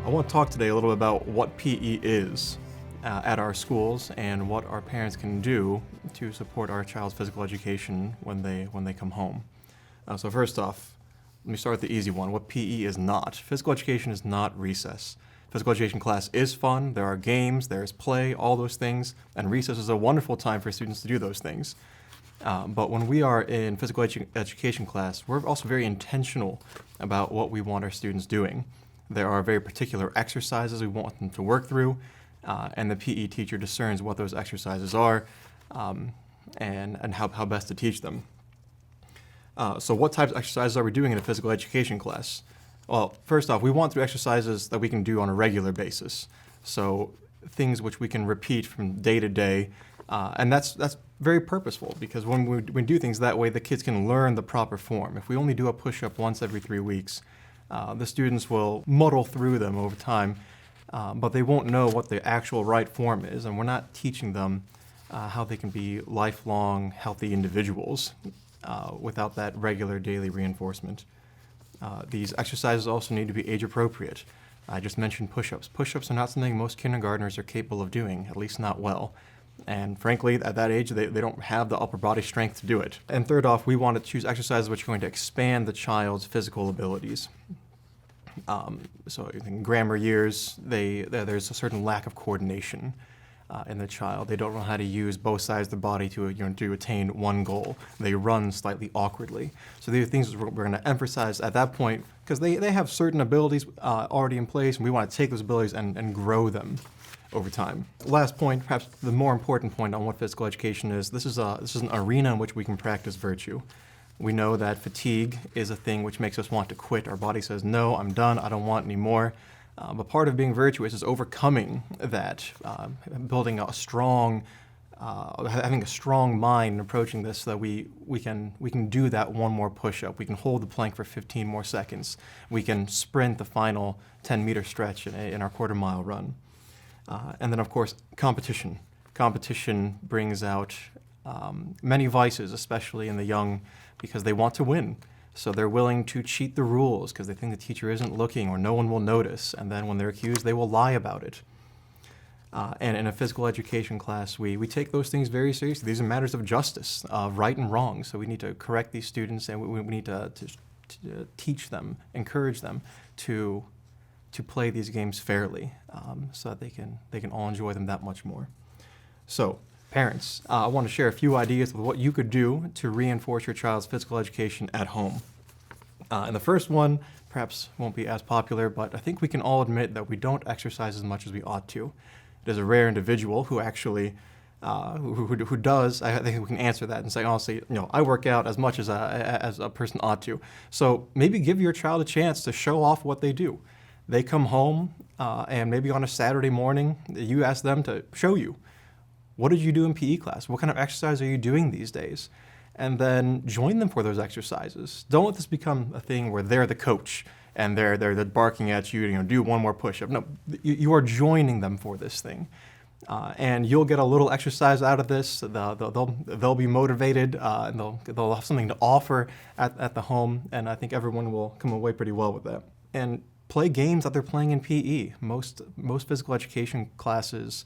I want to talk today a little bit about what PE is at our schools and what our parents can do to support our child's physical education when they come home. So first off, let me start with the easy one. What PE is not. Physical education is not recess. Physical education class is fun. There are games, there's play, all those things, and recess is a wonderful time for students to do those things. But when we are in physical education class, we're also very intentional about what we want our students doing. There are very particular exercises we want them to work through, and the PE teacher discerns what those exercises are and how best to teach them. So what types of exercises are we doing in a physical education class? Well, first off, we want to do exercises that we can do on a regular basis. So things which we can repeat from day to day, and that's very purposeful because when we do things that way, the kids can learn the proper form. If we only do a push-up once every 3 weeks, the students will muddle through them over time, but they won't know what the actual right form is, and we're not teaching them how they can be lifelong, healthy individuals without that regular daily reinforcement. These exercises also need to be age appropriate. I just mentioned push-ups. Push-ups are not something most kindergartners are capable of doing, at least not well. And frankly, at that age, they don't have the upper body strength to do it. And third off, we want to choose exercises which are going to expand the child's physical abilities. So in grammar years, there's a certain lack of coordination in the child. They don't know how to use both sides of the body to attain one goal. They run slightly awkwardly. So these are things we're going to emphasize at that point because they have certain abilities already in place, and we want to take those abilities and grow them over time. Last point, perhaps the more important point on what physical education is, this is an arena in which we can practice virtue. We know that fatigue is a thing which makes us want to quit. Our body says, no, I'm done, I don't want any more. But part of being virtuous is overcoming that, building a strong, having a strong mind and approaching this so that we can do that one more push-up. We can hold the plank for 15 more seconds. We can sprint the final 10-meter stretch in our quarter-mile run. And then, of course, competition. Competition brings out many vices, especially in the young, because they want to win. So they're willing to cheat the rules because they think the teacher isn't looking or no one will notice. And then when they're accused, they will lie about it. And in a physical education class, we take those things very seriously. These are matters of justice, right and wrong. So we need to correct these students, and we need to teach them, encourage them to play these games fairly, so that they can all enjoy them that much more. So, parents, I want to share a few ideas of what you could do to reinforce your child's physical education at home. And the first one perhaps won't be as popular, but I think we can all admit that we don't exercise as much as we ought to. It is a rare individual who actually who does. I think we can answer that and say honestly, I work out as much as a person ought to. So maybe give your child a chance to show off what they do. They come home, and maybe on a Saturday morning, you ask them to show you. What did you do in PE class? What kind of exercise are you doing these days? And then join them for those exercises. Don't let this become a thing where they're the coach and they're barking at you, do one more push-up. No, you are joining them for this thing. And you'll get a little exercise out of this. They'll be motivated, and they'll have something to offer at the home, and I think everyone will come away pretty well with that. And play games that they're playing in PE. Most physical education classes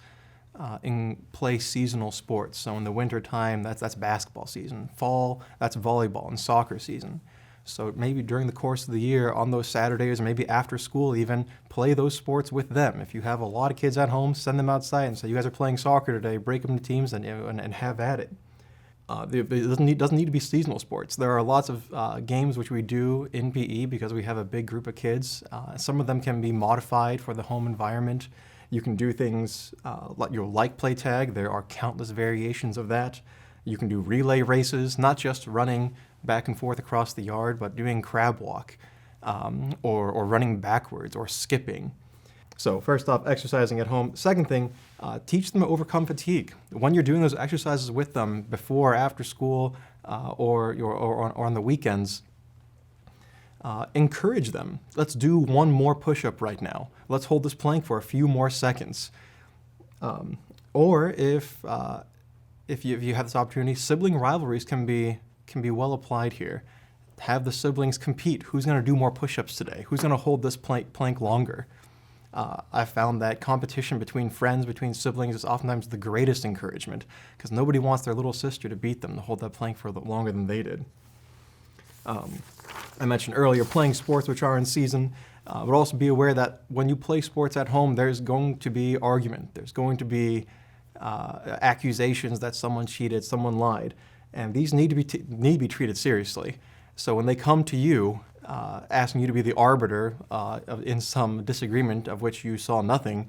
play seasonal sports. So in the winter time, that's basketball season. Fall, that's volleyball and soccer season. So maybe during the course of the year, on those Saturdays, or maybe after school even, play those sports with them. If you have a lot of kids at home, send them outside and say, you guys are playing soccer today, break them into teams and have at it. It doesn't need to be seasonal sports. There are lots of games which we do in PE because we have a big group of kids. Some of them can be modified for the home environment. You can do things like play tag. There are countless variations of that. You can do relay races, not just running back and forth across the yard, but doing crab walk or running backwards or skipping. So first off, exercising at home. Second thing, teach them to overcome fatigue. When you're doing those exercises with them before or after school or on the weekends, encourage them. Let's do one more push-up right now. Let's hold this plank for a few more seconds. Or if you have this opportunity, sibling rivalries can be well applied here. Have the siblings compete. Who's going to do more push-ups today? Who's going to hold this plank longer? I've found that competition between friends, between siblings, is oftentimes the greatest encouragement, because nobody wants their little sister to beat them, to hold that plank for longer than they did. I mentioned earlier playing sports which are in season, but also be aware that when you play sports at home, there's going to be argument. There's going to be accusations that someone cheated, someone lied, and these need to be treated seriously. So when they come to you asking you to be the arbiter in some disagreement of which you saw nothing,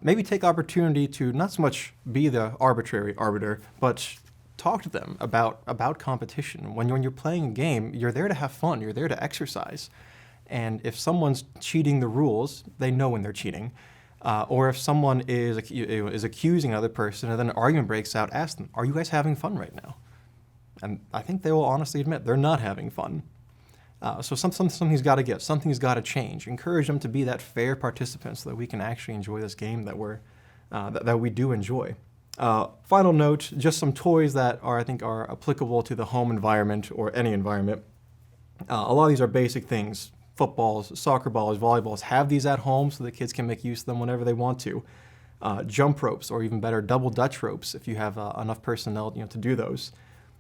maybe take opportunity to not so much be the arbitrary arbiter, but talk to them about competition. When you're playing a game, you're there to have fun. You're there to exercise. And if someone's cheating the rules, they know when they're cheating. Or if someone is accusing another person and then an argument breaks out, ask them, are you guys having fun right now? And I think they will honestly admit they're not having fun. So something's got to give. Something's got to change. Encourage them to be that fair participant so that we can actually enjoy this game that we do enjoy. Final note, just some toys that I think are applicable to the home environment or any environment. A lot of these are basic things. Footballs, soccer balls, volleyballs. Have these at home so the kids can make use of them whenever they want to. Jump ropes, or even better, double Dutch ropes if you have enough personnel to do those.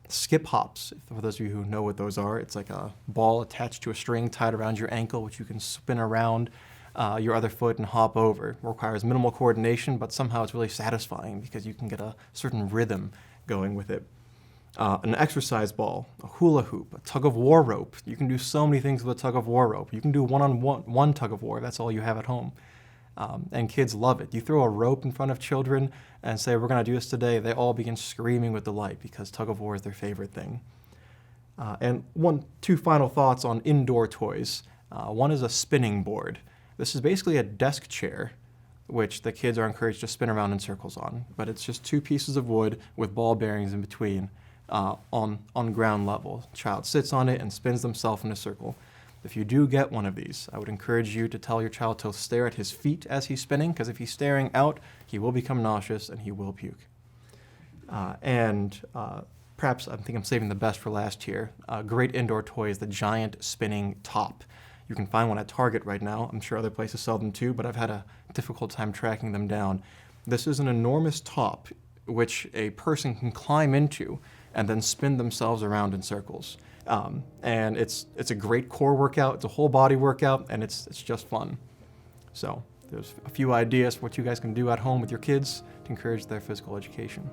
Skip hops, for those of you who know what those are. It's like a ball attached to a string tied around your ankle, which you can spin around your other foot and hop over. It requires minimal coordination, but somehow it's really satisfying because you can get a certain rhythm going with it. An exercise ball, a hula hoop, a tug-of-war rope. You can do so many things with a tug-of-war rope. You can do one tug-of-war if that's all you have at home. And kids love it. You throw a rope in front of children and say, we're going to do this today, they all begin screaming with delight because tug-of-war is their favorite thing. And two final thoughts on indoor toys. One is a spinning board. This is basically a desk chair, which the kids are encouraged to spin around in circles on. But it's just two pieces of wood with ball bearings in between on ground level. The child sits on it and spins themselves in a circle. If you do get one of these, I would encourage you to tell your child to stare at his feet as he's spinning, because if he's staring out, he will become nauseous and he will puke. Perhaps I think I'm saving the best for last here. A great indoor toy is the giant spinning top. You can find one at Target right now. I'm sure other places sell them too, but I've had a difficult time tracking them down. This is an enormous top which a person can climb into and then spin themselves around in circles. And it's a great core workout, it's a whole body workout, and it's just fun. So there's a few ideas for what you guys can do at home with your kids to encourage their physical education.